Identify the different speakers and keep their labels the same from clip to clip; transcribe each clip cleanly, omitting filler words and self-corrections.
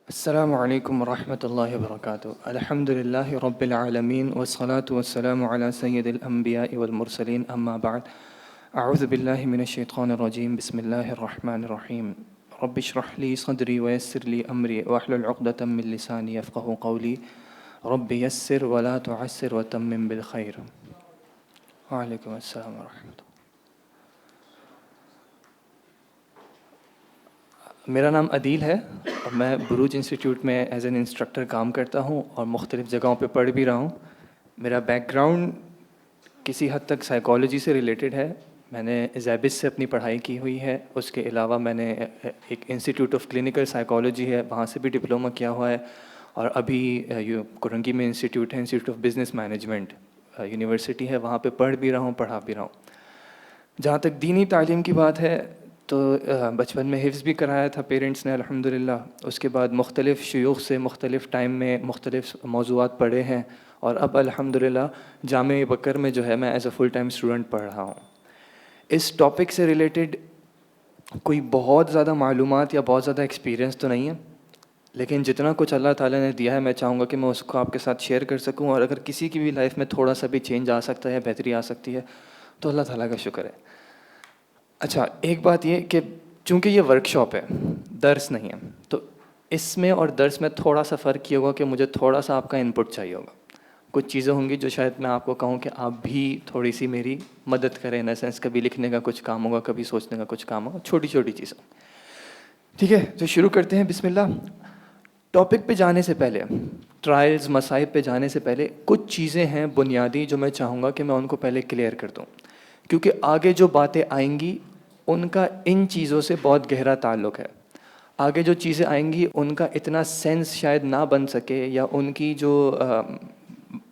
Speaker 1: السلام علیکم ورحمۃ اللہ وبرکاتہ. الحمد للہ رب العالمین والصلاة والسلام علی سید الانبیاء والمرسلین اما بعد. اعوذ باللہ من الشیطان الرجیم. بسم اللہ الرحمن الرحیم. رب اشرح لی صدری ویسر لی امری واحلل عقدۃ من لسانی یفقہوا قولی. رب یسر ولا تعسر وتمم بالخیر. وعلیکم السلام ورحمۃ اللہ. میرا نام عدیل ہے اور میں بروج انسٹیٹیوٹ میں ایز این انسٹرکٹر کام کرتا ہوں اور مختلف جگہوں پہ پڑھ بھی رہا ہوں. میرا بیک گراؤنڈ کسی حد تک سائیکالوجی سے ریلیٹڈ ہے. میں نے زیبس سے اپنی پڑھائی کی ہوئی ہے. اس کے علاوہ میں نے ایک انسٹیٹیوٹ آف کلینکل سائیکالوجی ہے, وہاں سے بھی ڈپلومہ کیا ہوا ہے. اور ابھی کورنگی میں انسٹیٹیوٹ ہے, institute of business management university ہے, وہاں پہ پڑھ بھی رہا ہوں, پڑھا بھی رہا ہوں. جہاں تک دینی تعلیم کی بات ہے تو بچپن میں حفظ بھی کرایا تھا پیرنٹس نے الحمدللہ. اس کے بعد مختلف شیوخ سے مختلف ٹائم میں مختلف موضوعات پڑھے ہیں, اور اب الحمدللہ جامعہ بکر میں جو ہے میں as a full time student پڑھ رہا ہوں. اس ٹاپک سے ریلیٹڈ کوئی بہت زیادہ معلومات یا بہت زیادہ ایکسپیرینس تو نہیں ہے, لیکن جتنا کچھ اللہ تعالیٰ نے دیا ہے میں چاہوں گا کہ میں اس کو آپ کے ساتھ شیئر کر سکوں. اور اگر کسی کی بھی لائف میں تھوڑا سا بھی چینج آ سکتا ہے, بہتری آ سکتی ہے, تو اللہ تعالیٰ کا شکر ہے. اچھا, ایک بات یہ کہ چونکہ یہ ورک شاپ ہے, درس نہیں ہے, تو اس میں اور درس میں تھوڑا سا فرق یہ ہوگا کہ مجھے تھوڑا سا آپ کا انپٹ چاہیے ہوگا. کچھ چیزیں ہوں گی جو شاید میں آپ کو کہوں کہ آپ بھی تھوڑی سی میری مدد کریں, ان سینس کبھی لکھنے کا کچھ کام ہوگا, کبھی سوچنے کا کچھ کام ہوگا, چھوٹی چھوٹی چیزیں. ٹھیک ہے, تو شروع کرتے ہیں. بسم اللہ. ٹاپک پہ جانے سے پہلے, ٹرائلز مصائب پہ جانے سے پہلے کچھ چیزیں ہیں بنیادی جو میں چاہوں گا کہ میں ان کو پہلے کلیئر کر دوں, کیونکہ آگے جو باتیں آئیں گی ان کا ان چیزوں سے بہت گہرا تعلق ہے. آگے جو چیزیں آئیں گی ان کا اتنا سینس شاید نہ بن سکے, یا ان کی جو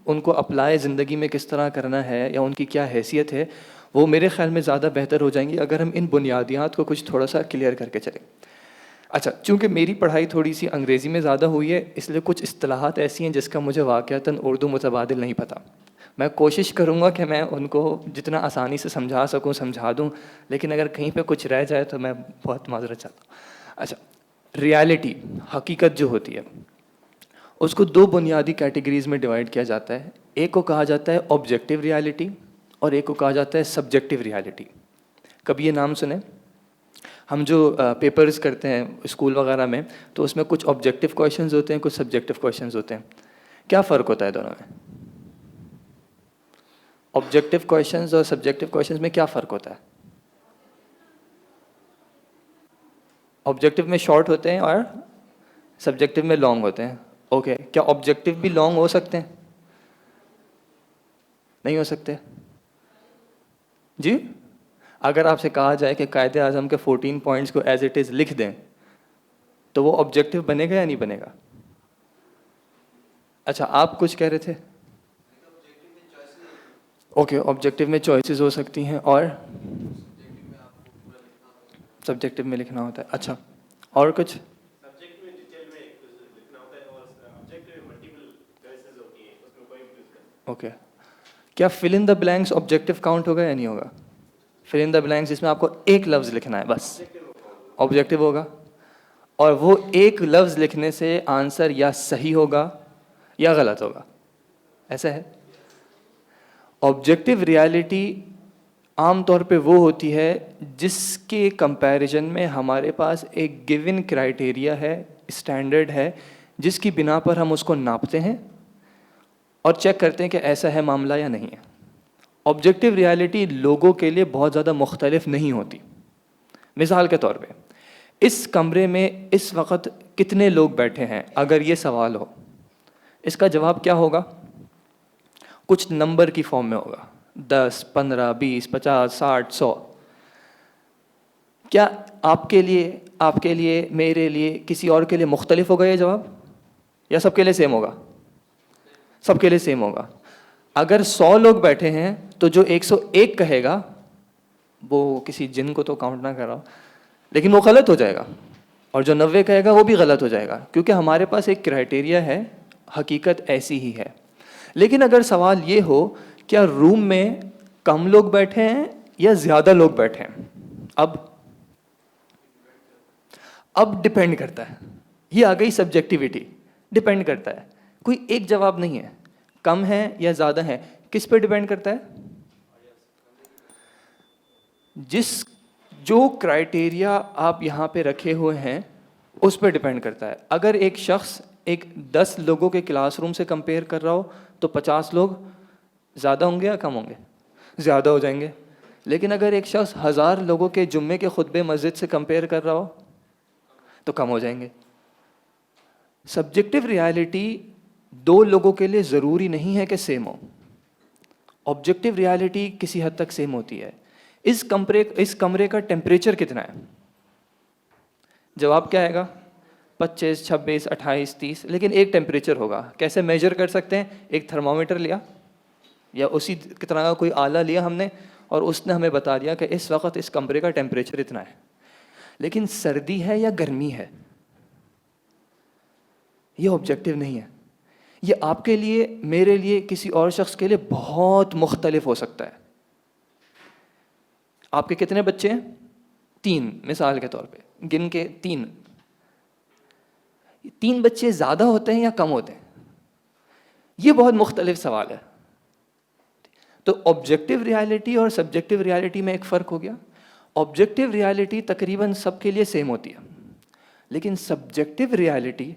Speaker 1: ان کو اپلائی زندگی میں کس طرح کرنا ہے یا ان کی کیا حیثیت ہے, وہ میرے خیال میں زیادہ بہتر ہو جائیں گی اگر ہم ان بنیادیات کو کچھ تھوڑا سا کلیئر کر کے چلیں. اچھا, چونکہ میری پڑھائی تھوڑی سی انگریزی میں زیادہ ہوئی ہے, اس لیے کچھ اصطلاحات ایسی ہیں جس کا مجھے واقعتاً اردو متبادل نہیں پتہ. میں کوشش کروں گا کہ میں ان کو جتنا آسانی سے سمجھا سکوں سمجھا دوں, لیکن اگر کہیں پہ کچھ رہ جائے تو میں بہت معذرت چاہتا ہوں. اچھا, ریالٹی, حقیقت جو ہوتی ہے, اس کو دو بنیادی کیٹیگریز میں ڈیوائڈ کیا جاتا ہے. ایک کو کہا جاتا ہے آبجیکٹیو ریالٹی اور ایک کو کہا جاتا ہے سبجیکٹیو ریالٹی. کبھی یہ نام سنیں؟ ہم جو پیپرز کرتے ہیں اسکول وغیرہ میں, تو اس میں کچھ آبجیکٹیو کویشچنز ہوتے ہیں, کچھ سبجیکٹیو کویشچنز ہوتے ہیں. کیا فرق ہوتا ہے دونوں میں؟ آبجیکٹیو کویشچنز اور سبجیکٹیو کویشچنز میں کیا فرق ہوتا ہے؟ آبجیکٹیو میں شارٹ ہوتے ہیں اور سبجیکٹیو میں لانگ ہوتے ہیں. اوکے, کیا آبجیکٹیو بھی لانگ ہو سکتے ہیں؟ نہیں ہو سکتے جی. اگر آپ سے کہا جائے کہ قائد اعظم کے 14 پوائنٹس کو ایز اٹ از لکھ دیں تو وہ آبجیکٹیو بنے گا یا نہیں بنے گا؟ اچھا, آپ کچھ کہہ رہے تھے. اوکے, آبجیکٹیو میں چوائسیز ہو سکتی ہیں اور سبجیکٹیو میں لکھنا ہوتا ہے. اچھا, اور کچھ؟ اوکے, کیا فل ان دا بلینکس آبجیکٹیو کاؤنٹ ہوگا یا نہیں ہوگا؟ فل ان دا بلینکس جس میں آپ کو ایک لفظ لکھنا ہے بس, آبجیکٹیو ہوگا. اور وہ ایک لفظ لکھنے سے آنسر یا صحیح ہوگا یا غلط ہوگا, ایسا ہے. آبجیکٹیو ریالٹی عام طور پہ وہ ہوتی ہے جس کے کمپیریزن میں ہمارے پاس ایک گیون کرائٹیریا ہے, اسٹینڈرڈ ہے, جس کی بنا پر ہم اس کو ناپتے ہیں اور چیک کرتے ہیں کہ ایسا ہے معاملہ یا نہیں ہے. آبجیکٹیو ریالٹی لوگوں کے لیے بہت زیادہ مختلف نہیں ہوتی. مثال کے طور پہ, اس کمرے میں اس وقت کتنے لوگ بیٹھے ہیں, اگر یہ سوال ہو, اس کا جواب کیا ہوگا؟ کچھ نمبر کی فارم میں ہوگا, 10, 15, 20, 50, 60, 100. کیا آپ کے لیے, میرے لیے, کسی اور کے لیے مختلف ہوگا یہ جواب, یا سب کے لیے سیم ہوگا؟ سب کے لیے سیم ہوگا. اگر 100 لوگ بیٹھے ہیں تو جو 101 کہے گا وہ کسی جن کو تو کاؤنٹ نہ کر رہا ہو, لیکن وہ غلط ہو جائے گا, اور جو 90 کہے گا وہ بھی غلط ہو جائے گا, کیونکہ ہمارے پاس ایک کرائٹیریا ہے, حقیقت ایسی ہی ہے. لیکن اگر سوال یہ ہو کیا روم میں کم لوگ بیٹھے ہیں یا زیادہ لوگ بیٹھے ہیں, اب ڈپینڈ کرتا ہے. یہ آ گئی سبجیکٹیوٹی. ڈپینڈ کرتا ہے, کوئی ایک جواب نہیں ہے, کم ہے یا زیادہ ہے. کس پہ ڈپینڈ کرتا ہے؟ جو کرائٹیریا آپ یہاں پہ رکھے ہوئے ہیں اس پہ ڈپینڈ کرتا ہے. اگر ایک شخص ایک 10 لوگوں کے کلاس روم سے کمپیئر کر رہا ہو تو 50 لوگ زیادہ ہوں گے یا کم ہوں گے؟ زیادہ ہو جائیں گے. لیکن اگر ایک شخص 1000 لوگوں کے جمعے کے خطبے مسجد سے کمپیئر کر رہا ہو تو کم ہو جائیں گے. سبجیکٹو ریالٹی 2 لوگوں کے لیے ضروری نہیں ہے کہ سیم ہو. آبجیکٹو ریالٹی کسی حد تک سیم ہوتی ہے. اس کمرے کا ٹیمپریچر کتنا ہے؟ جواب کیا آئے گا؟ 25, 26, 28, 30. لیکن ایک ٹیمپریچر ہوگا. کیسے میجر کر سکتے ہیں؟ ایک تھرمامیٹر لیا یا اسی طرح کا کوئی آلہ لیا ہم نے, اور اس نے ہمیں بتا دیا کہ اس وقت اس کمرے کا ٹیمپریچر اتنا ہے. لیکن سردی ہے یا گرمی ہے, یہ آبجیکٹو نہیں ہے. یہ آپ کے لیے, میرے لیے, کسی اور شخص کے لیے بہت مختلف ہو سکتا ہے. آپ کے کتنے بچے ہیں؟ 3, مثال کے طور پہ گن کے 3. 3 بچے زیادہ ہوتے ہیں یا کم ہوتے ہیں؟ یہ بہت مختلف سوال ہے. تو آبجیکٹو ریالٹی اور سبجیکٹو ریالٹی میں ایک فرق ہو گیا. آبجیکٹو ریالٹی تقریباً سب کے لیے سیم ہوتی ہے, لیکن سبجیکٹو ریالٹی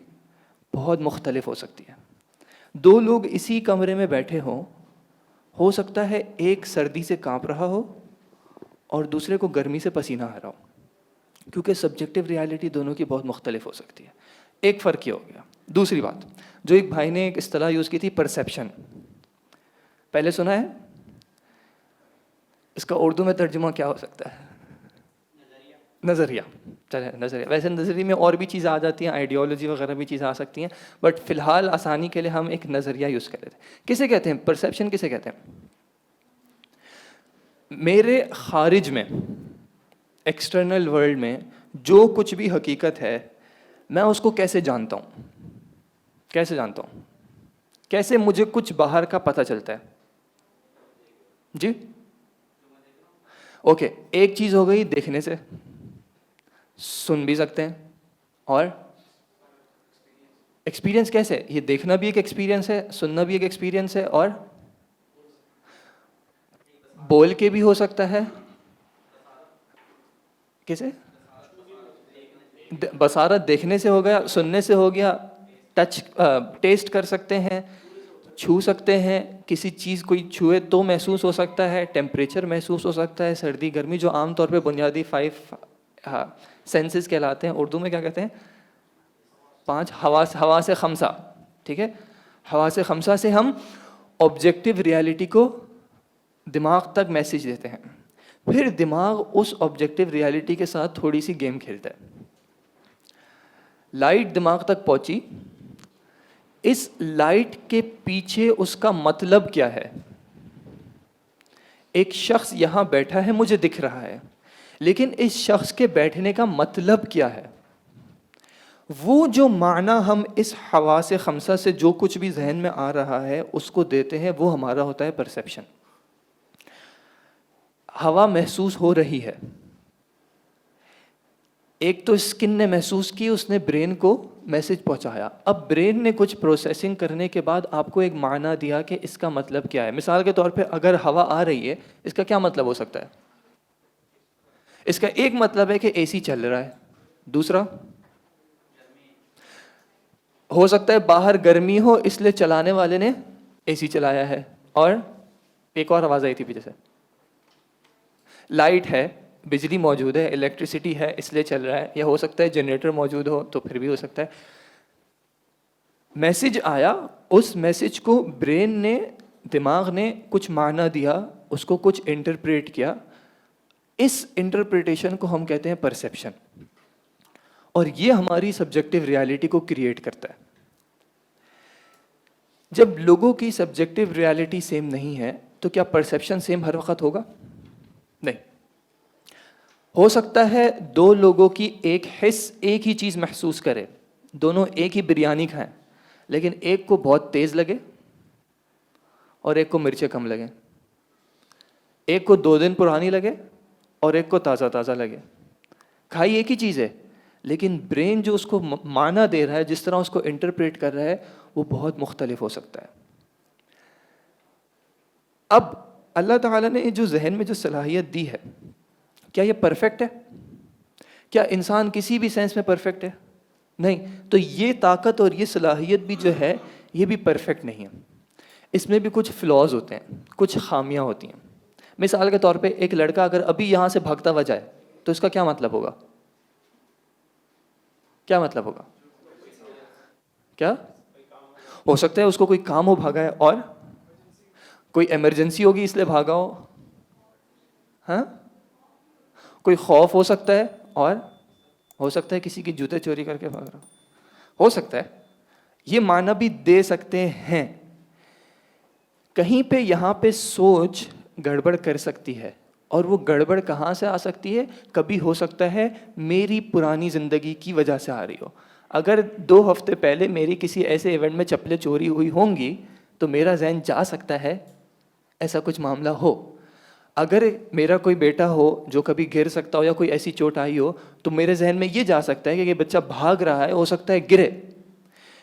Speaker 1: بہت مختلف ہو سکتی ہے. 2 لوگ اسی کمرے میں بیٹھے ہوں, ہو سکتا ہے ایک سردی سے کانپ رہا ہو اور دوسرے کو گرمی سے پسینہ آ رہا ہو, کیونکہ سبجیکٹو ریالٹی دونوں کی بہت مختلف ہو سکتی ہے. ایک فرق یہ ہو گیا. دوسری بات جو ایک بھائی نے ایک اصطلاح یوز کی تھی, پرسیپشن. پہلے سنا ہے؟ اس کا اردو میں ترجمہ کیا ہو سکتا ہے؟ نظریہ. چلے نظریہ. ویسے نظریے میں اور بھی چیزیں آ جاتی ہیں, آئیڈیالوجی وغیرہ بھی چیزیں آ سکتی ہیں, بٹ فی الحال آسانی کے لیے ہم ایک نظریہ یوز کر لیتے ہیں. کسے کہتے ہیں پرسیپشن؟ کسے کہتے ہیں؟ میرے خارج میں, ایکسٹرنل ورلڈ میں جو کچھ بھی حقیقت ہے, میں اس کو کیسے جانتا ہوں؟ کیسے جانتا ہوں؟ کیسے مجھے کچھ باہر کا پتہ چلتا ہے؟ جی اوکے, ایک چیز ہو گئی دیکھنے سے, سن بھی سکتے ہیں, اور ایکسپیرینس کیسے؟ یہ دیکھنا بھی ایک ایکسپیرینس ہے, سننا بھی ایک ایکسپیرینس ہے, اور بول کے بھی ہو سکتا ہے. کیسے؟ بصارت دیکھنے سے ہو گیا, سننے سے ہو گیا, ٹچ ٹیسٹ کر سکتے ہیں, چھو سکتے ہیں, کسی چیز کوئی چھوئے تو محسوس ہو سکتا ہے, ٹیمپریچر محسوس ہو سکتا ہے, سردی گرمی, جو عام طور پہ بنیادی 5 سینسز کہلاتے ہیں. اردو میں کیا کہتے ہیں؟ 5 حواس خمسہ. ٹھیک ہے, حواس خمسہ سے ہم آبجیکٹو ریالٹی کو دماغ تک میسج دیتے ہیں. پھر دماغ اس آبجیکٹو ریالٹی کے ساتھ تھوڑی سی گیم کھیلتا ہے. لائٹ دماغ تک پہنچی, اس لائٹ کے پیچھے اس کا مطلب کیا ہے؟ ایک شخص یہاں بیٹھا ہے, مجھے دکھ رہا ہے, لیکن اس شخص کے بیٹھنے کا مطلب کیا ہے؟ وہ جو معنی ہم اس حواس خمسہ سے جو کچھ بھی ذہن میں آ رہا ہے اس کو دیتے ہیں, وہ ہمارا ہوتا ہے پرسیپشن. ہوا محسوس ہو رہی ہے, ایک تو اسکن نے محسوس کی, اس نے برین کو میسج پہنچایا. اب برین نے کچھ پروسیسنگ کرنے کے بعد آپ کو ایک معنی دیا کہ اس کا مطلب کیا ہے. مثال کے طور پہ اگر ہوا آ رہی ہے, اس کا کیا مطلب ہو سکتا ہے؟ اس کا ایک مطلب ہے کہ اے سی چل رہا ہے. دوسرا ہو سکتا ہے باہر گرمی ہو, اس لیے چلانے والے نے اے سی چلایا ہے. اور ایک اور آواز آئی تھی پیچھے سے, لائٹ ہے, بجلی موجود ہے, الیکٹریسٹی ہے, اس لیے چل رہا ہے. یا ہو سکتا ہے جنریٹر موجود ہو تو پھر بھی ہو سکتا ہے. میسج آیا, اس میسج کو برین نے, دماغ نے کچھ معنی دیا, اس کو کچھ انٹرپریٹ کیا. اس انٹرپریٹیشن کو ہم کہتے ہیں پرسیپشن, اور یہ ہماری سبجیکٹو ریالٹی کو کریٹ کرتا ہے. جب لوگوں کی سبجیکٹو ریالٹی سیم نہیں ہے تو کیا پرسیپشن سیم ہر وقت ہوگا؟ نہیں. ہو سکتا ہے 2 لوگوں کی ایک حس ایک ہی چیز محسوس کرے, دونوں ایک ہی بریانی کھائیں, لیکن ایک کو بہت تیز لگے اور ایک کو مرچیں کم لگیں. ایک کو 2 دن پرانی لگے اور ایک کو تازہ تازہ لگے. کھائی ایک ہی چیز ہے, لیکن برین جو اس کو معنی دے رہا ہے, جس طرح اس کو انٹرپریٹ کر رہا ہے, وہ بہت مختلف ہو سکتا ہے. اب اللہ تعالیٰ نے جو ذہن میں جو صلاحیت دی ہے, کیا یہ پرفیکٹ ہے؟ کیا انسان کسی بھی سینس میں پرفیکٹ ہے؟ نہیں. تو یہ طاقت اور یہ صلاحیت بھی جو ہے یہ بھی پرفیکٹ نہیں ہے. اس میں بھی کچھ فلاز ہوتے ہیں, کچھ خامیاں ہوتی ہیں. مثال کے طور پہ ایک لڑکا اگر ابھی یہاں سے بھاگتا ہوا جائے تو اس کا کیا مطلب ہوگا؟ کیا مطلب ہوگا؟ کیا ہو سکتا ہے اس کو کوئی کام ہو بھاگا ہے, اور کوئی ایمرجنسی ہوگی اس لیے بھاگا ہو, ہاں, کوئی خوف ہو سکتا ہے, اور ہو سکتا ہے کسی کی جوتے چوری کر کے بھاگ رہا ہو سکتا ہے. یہ معنی بھی دے سکتے ہیں. کہیں پہ یہاں پہ سوچ گڑبڑ کر سکتی ہے, اور وہ گڑبڑ کہاں سے آ سکتی ہے؟ کبھی ہو سکتا ہے میری پرانی زندگی کی وجہ سے آ رہی ہو. اگر 2 ہفتے پہلے میری کسی ایسے ایونٹ میں چپلیں چوری ہوئی ہوں گی تو میرا ذہن جا سکتا ہے ایسا کچھ معاملہ ہو. اگر میرا کوئی بیٹا ہو جو کبھی گر سکتا ہو یا کوئی ایسی چوٹ آئی ہو تو میرے ذہن میں یہ جا سکتا ہے کہ یہ بچہ بھاگ رہا ہے, ہو سکتا ہے گرے.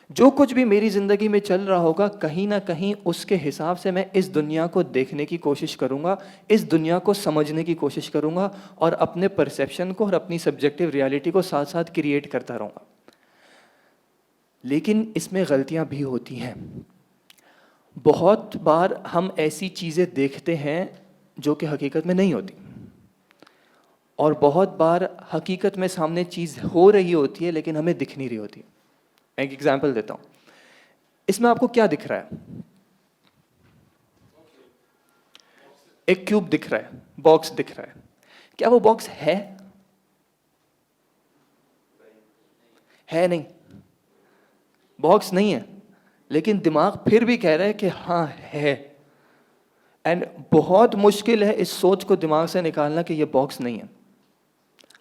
Speaker 1: جو کچھ بھی میری زندگی میں چل رہا ہوگا کہیں نہ کہیں اس کے حساب سے میں اس دنیا کو دیکھنے کی کوشش کروں گا, اس دنیا کو سمجھنے کی کوشش کروں گا, اور اپنے پرسیپشن کو اور اپنی سبجیکٹیو ریالٹی کو ساتھ ساتھ کریٹ کرتا رہوں گا. لیکن اس میں غلطیاں بھی ہوتی ہیں. بہت بار ہم ایسی چیزیں دیکھتے ہیں جو کہ حقیقت میں نہیں ہوتی, اور بہت بار حقیقت میں سامنے چیز ہو رہی ہوتی ہے لیکن ہمیں دکھ نہیں رہی ہوتی. میں ایک ایگزامپل دیتا ہوں. اس میں آپ کو کیا دکھ رہا ہے؟ ایک کیوب دکھ رہا ہے, باکس دکھ رہا ہے. کیا وہ باکس ہے؟ نہیں, باکس نہیں ہے, لیکن دماغ پھر بھی کہہ رہا ہے کہ ہاں ہے. اینڈ بہت مشکل ہے اس سوچ کو دماغ سے نکالنا کہ یہ باکس نہیں ہے.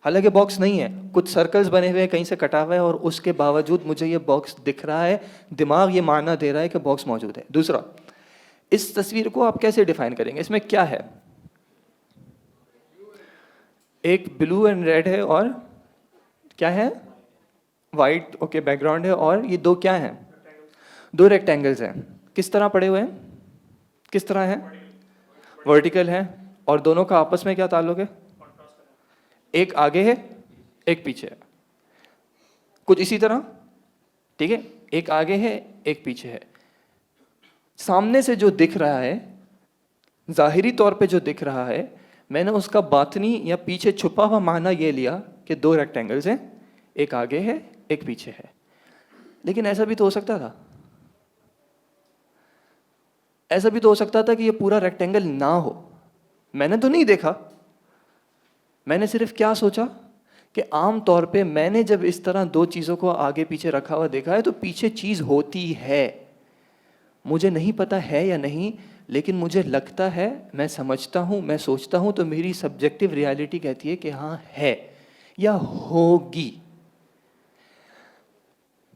Speaker 1: حالانکہ باکس نہیں ہے, کچھ سرکلز بنے ہوئے ہیں, کہیں سے کٹا ہوا ہے, اور اس کے باوجود مجھے یہ باکس دکھ رہا ہے. دماغ یہ معنی دے رہا ہے کہ باکس موجود ہے. دوسرا, اس تصویر کو آپ کیسے ڈیفائن کریں گے؟ اس میں کیا ہے؟ ایک بلو اینڈ ریڈ ہے, اور کیا ہے؟ وائٹ. اوکے, بیک گراؤنڈ ہے, اور یہ 2 کیا ہیں؟ 2 ریکٹینگلز ہیں. کس طرح پڑے ہوئے ہیں؟ کس طرح ہیں؟ ورٹیکل ہیں. اور دونوں کا آپس میں کیا تعلق ہے؟ ایک آگے ہے, ایک پیچھے ہے. کچھ اسی طرح, ٹھیک ہے, ایک آگے ہے, ایک پیچھے ہے. سامنے سے جو دکھ رہا ہے, ظاہری طور پہ جو دکھ رہا ہے, میں نے اس کا باطنی یا پیچھے چھپا ہوا معنی یہ لیا کہ 2 ریکٹینگلز ہیں, ایک آگے ہے, ایک پیچھے ہے. لیکن ایسا بھی تو ہو سکتا تھا, ایسا بھی تو ہو سکتا تھا کہ یہ پورا ریکٹینگل نہ ہو. میں نے تو نہیں دیکھا, میں نے صرف کیا سوچا کہ عام طور پہ میں نے جب اس طرح 2 چیزوں کو آگے پیچھے رکھا ہوا دیکھا ہے تو پیچھے چیز ہوتی ہے. مجھے نہیں پتا ہے یا نہیں, لیکن مجھے لگتا ہے, میں سمجھتا ہوں, میں سوچتا ہوں, تو میری سبجیکٹیو ریالٹی کہتی ہے کہ ہاں ہے یا ہوگی.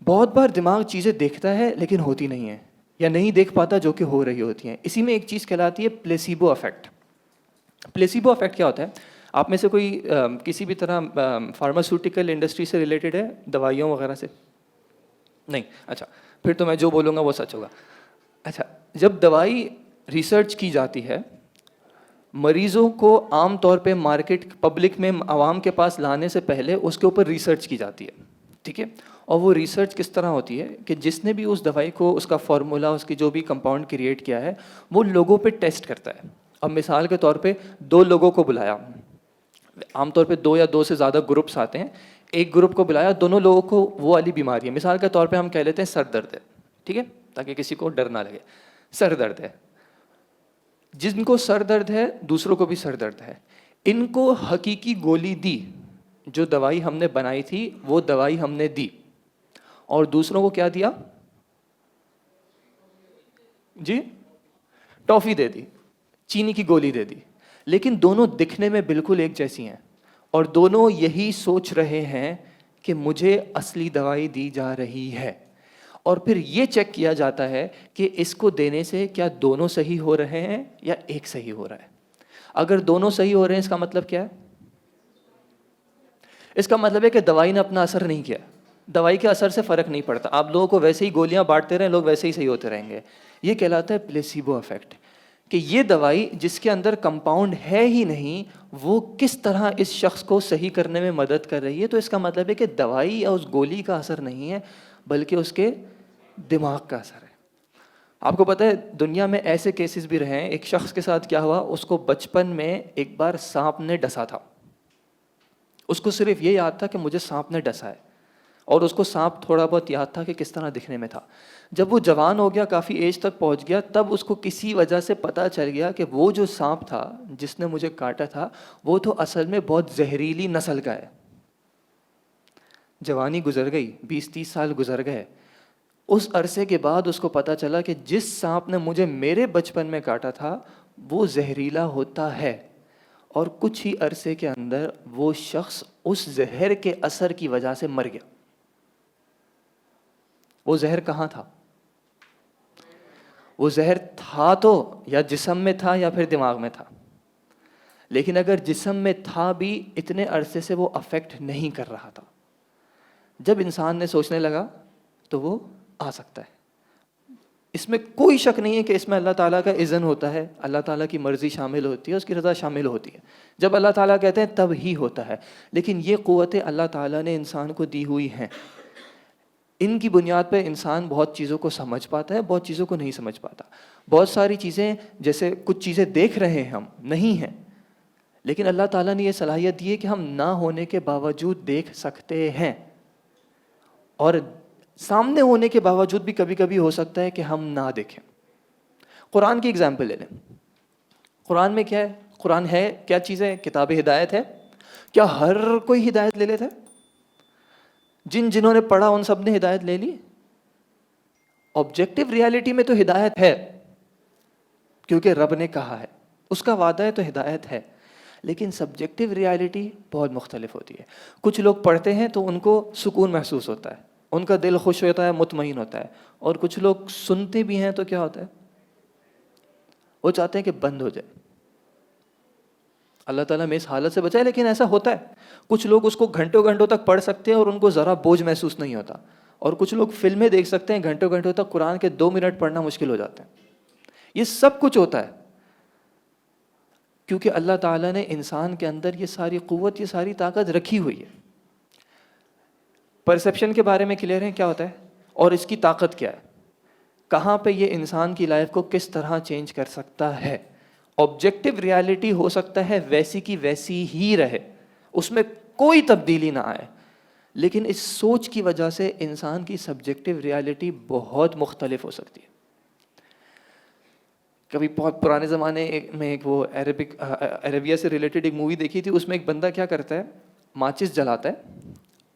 Speaker 1: بہت بار دماغ چیزیں دیکھتا ہے لیکن ہوتی نہیں ہیں, یا نہیں دیکھ پاتا جو کہ ہو رہی ہوتی ہیں. اسی میں ایک چیز کہلاتی ہے پلیسیبو افیکٹ. پلیسیبو افیکٹ کیا ہوتا ہے؟ آپ میں سے کوئی کسی بھی طرح فارماسیوٹیکل انڈسٹری سے ریلیٹڈ ہے, دوائیوں وغیرہ سے؟ نہیں. اچھا, پھر تو میں جو بولوں گا وہ سچ ہوگا. اچھا, جب دوائی ریسرچ کی جاتی ہے, مریضوں کو عام طور پہ مارکیٹ پبلک میں عوام کے پاس لانے سے پہلے اس کے اوپر ریسرچ کی جاتی ہے, ٹھیک ہے. اور وہ ریسرچ کس طرح ہوتی ہے کہ جس نے بھی اس دوائی کو, اس کا فارمولا, اس کی جو بھی کمپاؤنڈ کریٹ کیا ہے, وہ لوگوں پہ ٹیسٹ کرتا ہے. اب مثال کے طور پہ 2 لوگوں کو بلایا, عام طور پہ 2 یا 2 سے زیادہ گروپس آتے ہیں. ایک گروپ کو بلایا, دونوں لوگوں کو وہ والی بیماری ہے. مثال کے طور پہ ہم کہہ لیتے ہیں سر درد ہے, ٹھیک ہے, تاکہ کسی کو ڈر نہ لگے. سر درد ہے. جن کو سر درد ہے دوسروں کو بھی سر درد ہے. ان کو حقیقی گولی دی, جو دوائی ہم نے بنائی تھی وہ دوائی ہم نے دی, اور دوسروں کو کیا دیا؟ جی, ٹافی دے دی, چینی کی گولی دے دی. لیکن دونوں دکھنے میں بالکل ایک جیسی ہیں, اور دونوں یہی سوچ رہے ہیں کہ مجھے اصلی دوائی دی جا رہی ہے. اور پھر یہ چیک کیا جاتا ہے کہ اس کو دینے سے کیا دونوں صحیح ہو رہے ہیں یا ایک صحیح ہو رہا ہے. اگر دونوں صحیح ہو رہے ہیں اس کا مطلب کیا ہے؟ اس کا مطلب ہے کہ دوائی نے اپنا اثر نہیں کیا. دوائی کے اثر سے فرق نہیں پڑتا. آپ لوگوں کو ویسے ہی گولیاں بانٹتے رہیں, لوگ ویسے ہی صحیح ہوتے رہیں گے. یہ کہلاتا ہے پلیسیبو افیکٹ, کہ یہ دوائی جس کے اندر کمپاؤنڈ ہے ہی نہیں, وہ کس طرح اس شخص کو صحیح کرنے میں مدد کر رہی ہے. تو اس کا مطلب ہے کہ دوائی یا اس گولی کا اثر نہیں ہے, بلکہ اس کے دماغ کا اثر ہے. آپ کو پتہ ہے دنیا میں ایسے کیسز بھی رہے ہیں. ایک شخص کے ساتھ کیا ہوا, اس کو بچپن میں ایک بار سانپ نے ڈسا تھا. اس کو صرف یہ یاد تھا کہ مجھے سانپ نے ڈسا ہے, اور اس کو سانپ تھوڑا بہت یاد تھا کہ کس طرح دکھنے میں تھا. جب وہ جوان ہو گیا, کافی ایج تک پہنچ گیا, تب اس کو کسی وجہ سے پتہ چل گیا کہ وہ جو سانپ تھا جس نے مجھے کاٹا تھا, وہ تو اصل میں بہت زہریلی نسل کا ہے. جوانی گزر گئی, 20-30 سال گزر گئے. اس عرصے کے بعد اس کو پتہ چلا کہ جس سانپ نے مجھے میرے بچپن میں کاٹا تھا وہ زہریلا ہوتا ہے, اور کچھ ہی عرصے کے اندر وہ شخص اس زہر کے اثر کی وجہ سے مر گیا. وہ زہر کہاں تھا؟ وہ زہر تھا تو یا جسم میں تھا یا پھر دماغ میں تھا. لیکن اگر جسم میں تھا بھی, اتنے عرصے سے وہ افیکٹ نہیں کر رہا تھا. جب انسان نے سوچنے لگا تو وہ آ سکتا ہے. اس میں کوئی شک نہیں ہے کہ اس میں اللہ تعالیٰ کا اذن ہوتا ہے, اللہ تعالیٰ کی مرضی شامل ہوتی ہے, اس کی رضا شامل ہوتی ہے. جب اللہ تعالیٰ کہتے ہیں تب ہی ہوتا ہے. لیکن یہ قوتیں اللہ تعالیٰ نے انسان کو دی ہوئی ہیں. ان کی بنیاد پہ انسان بہت چیزوں کو سمجھ پاتا ہے, بہت چیزوں کو نہیں سمجھ پاتا. بہت ساری چیزیں, جیسے کچھ چیزیں دیکھ رہے ہیں ہم, نہیں ہیں, لیکن اللہ تعالیٰ نے یہ صلاحیت دی ہے کہ ہم نہ ہونے کے باوجود دیکھ سکتے ہیں. اور سامنے ہونے کے باوجود بھی کبھی کبھی ہو سکتا ہے کہ ہم نہ دیکھیں. قرآن کی اگزامپل لے لیں. قرآن میں کیا ہے؟ قرآن ہے کیا چیز ہے؟ کتاب ہدایت ہے. کیا ہر کوئی ہدایت لے لیتا ہے؟ جنہوں نے پڑھا ان سب نے ہدایت لے لی؟ آبجیکٹو ریالٹی میں تو ہدایت ہے, کیونکہ رب نے کہا ہے, اس کا وعدہ ہے, تو ہدایت ہے. لیکن سبجیکٹو ریالٹی بہت مختلف ہوتی ہے. کچھ لوگ پڑھتے ہیں تو ان کو سکون محسوس ہوتا ہے, ان کا دل خوش ہوتا ہے, مطمئن ہوتا ہے. اور کچھ لوگ سنتے بھی ہیں تو کیا ہوتا ہے, وہ چاہتے ہیں کہ بند ہو جائے. اللہ تعالیٰ میں اس حالت سے بچائے, لیکن ایسا ہوتا ہے. کچھ لوگ اس کو گھنٹوں گھنٹوں تک پڑھ سکتے ہیں اور ان کو ذرا بوجھ محسوس نہیں ہوتا. اور کچھ لوگ فلمیں دیکھ سکتے ہیں, گھنٹوں گھنٹوں تک قرآن کے 2 منٹ پڑھنا مشکل ہو جاتے ہیں. یہ سب کچھ ہوتا ہے کیونکہ اللہ تعالیٰ نے انسان کے اندر یہ ساری قوت, یہ ساری طاقت رکھی ہوئی ہے. پرسیپشن کے بارے میں کلیئر ہیں کیا ہوتا ہے اور اس کی طاقت کیا ہے, کہاں پہ یہ انسان کی لائف کو کس طرح چینج کر سکتا ہے. آبجیکٹو ریالٹی ہو سکتا ہے ویسی کی ویسی ہی رہے, اس میں کوئی تبدیلی نہ آئے, لیکن اس سوچ کی وجہ سے انسان کی سبجیکٹو ریالٹی بہت مختلف ہو سکتی ہے. کبھی بہت پرانے زمانے میں ایک وہ عربیہ سے ریلیٹڈ ایک مووی دیکھی تھی. اس میں ایک بندہ کیا کرتا ہے, ماچس جلاتا ہے,